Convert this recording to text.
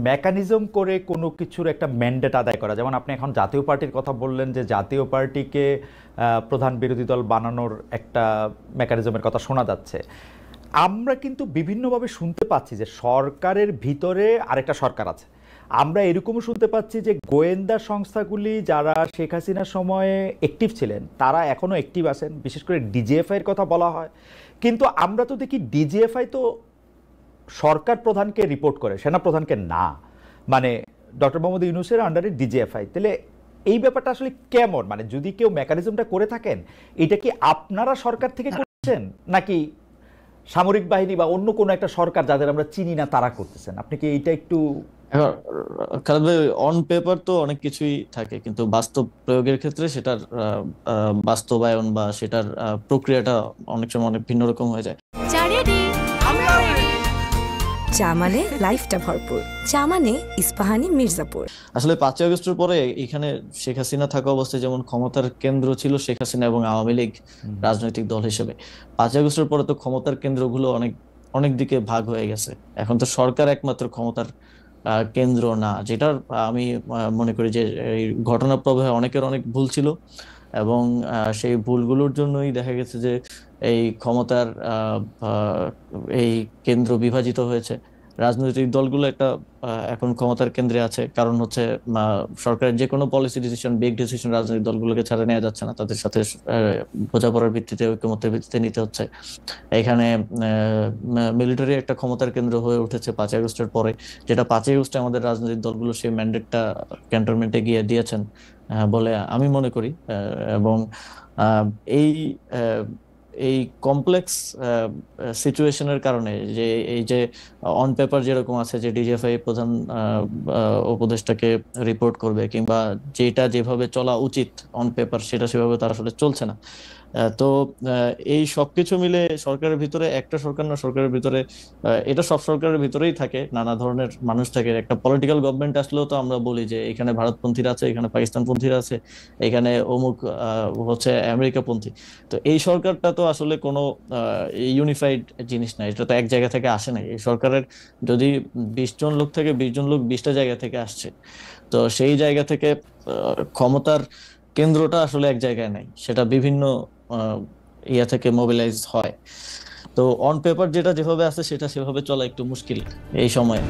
Mechanism করে কোনো কিছুর একটা ম্যান্ডেট আদায় করা, যেমন আপনি এখন জাতীয় পার্টির কথা বললেন যে জাতীয় পার্টিকে প্রধান বিরোধী দল বানানোর একটা মেকানিজমের কথা শোনা যাচ্ছে। আমরা কিন্তু বিভিন্নভাবে শুনতে পাচ্ছি যে সরকারের ভিতরে আরেকটা সরকার আছে। আমরা এরকমও শুনতে পাচ্ছি যে গোয়েন্দা সংস্থাগুলি যারা শেখ হাসিনার সময়ে অ্যাক্টিভ ছিলেন তারা এখনও অ্যাক্টিভ আছেন, বিশেষ করে ডিজিএফআইয়ের কথা বলা হয়। কিন্তু আমরা তো দেখি ডিজিএফআই তো সরকার প্রধানকে রিপোর্ট করে, সেনা প্রধানকে না। মানে ডক্টর মোহাম্মদ ইউনূসের আন্ডারে ডিজিএফআই। তাহলে এই ব্যাপারটা আসলে কেমন? মানে যদি কেউ মেকানিজমটা করে থাকেন, এটা কি আপনারা সরকার থেকে করছেন নাকি সামরিক বাহিনী বা অন্য কোনো একটা সরকার যাদের আমরা চিনি না তারা করতেছেন? আপনি কি এইটা একটু খালেদ ভাই, অন পেপার তো অনেক কিছুই থাকে, কিন্তু বাস্তব প্রয়োগের ক্ষেত্রে সেটার বাস্তবায়ন বা সেটার প্রক্রিয়াটা অনেক সময় অনেক ভিন্ন রকম হয়ে যায়। চা মানে লাইফটা ভরপুর, চা মানে ইস্পাহানি মির্জাপুর। আসলে 5ই আগস্টের পরে এখানে শেখ হাসিনা থাকা অবস্থায় যেমন ক্ষমতার কেন্দ্র ছিল শেখ হাসিনা এবং আওয়ামী লীগ রাজনৈতিক দল হিসেবে, 5ই আগস্টের পরে তো ক্ষমতার কেন্দ্রগুলো অনেক অনেক দিকে ভাগ হয়ে গেছে। এখন তো সরকার একমাত্র ক্ষমতার কেন্দ্র না, যেটার আমি মনে করি যে এই ঘটনা প্রবাহে অনেকের অনেক ভুল ছিল এবং সেই ভুলগুলোর জন্যই দেখা গেছে যে এই ক্ষমতার এই কেন্দ্র বিভাজিত হয়েছে। রাজনৈতিক দলগুলো একটা এখন ক্ষমতার কেন্দ্রে আছে, কারণ হচ্ছে সরকারের যে কোনো পলিসি ডিসিশন, বিগ ডিসিশন রাজনৈতিক দলগুলোকে ছাড়া নেওয়া যাচ্ছে না, তাদের সাথে বোঝাপড়ার ভিত্তিতে, ঐকমত্যের ভিত্তিতে নিতে হচ্ছে। এখানে মিলিটারি একটা ক্ষমতার কেন্দ্র হয়ে উঠেছে 5ই আগস্টের পরে, যেটা 5ই আগস্টে আমাদের রাজনৈতিক দলগুলো সেই ম্যান্ডেটটা ক্যান্টনমেন্টে গিয়ে দিয়েছেন বলে আমি মনে করি। এবং এই এই কমপ্লেক্স সিচুয়েশনের কারণে যে এই যে অন পেপার যেরকম আছে যে ডিজিএফআই প্রধান উপদেষ্টাকে রিপোর্ট করবে, কিংবা যেটা যেভাবে চলা উচিত অন পেপার সেটা সেভাবে তার আসলে চলছে না। তো এই সবকিছু মিলে সরকারের ভিতরে, একটা সরকার না, সরকারের ভিতরে এটা সব সরকারের ভিতরেই থাকে, নানা ধরনের মানুষ থাকে। একটা পলিটিক্যাল গভর্নমেন্ট আসলেও তো আমরা বলি যে এখানে ভারতপন্থীরা আছে, এখানে পাকিস্তানপন্থীরা আছে, এখানে অমুক হচ্ছে আমেরিকাপন্থী। তো এই সরকারটা তো আসলে কোনো ইউনিফাইড জিনিস না, এটা তো এক জায়গা থেকে আসে নাই। এই সরকারের যদি 20 জন লোক থেকে 20 জন লোক 20টা জায়গা থেকে আসছে, তো সেই জায়গা থেকে ক্ষমতার কেন্দ্রটা আসলে এক জায়গায় নাই, সেটা বিভিন্ন ইয়া থেকে মোবিলাইজ হয়। তো অন পেপার যেটা যেভাবে আছে সেটা সেভাবে চলা একটু মুশকিল এই সময়ে।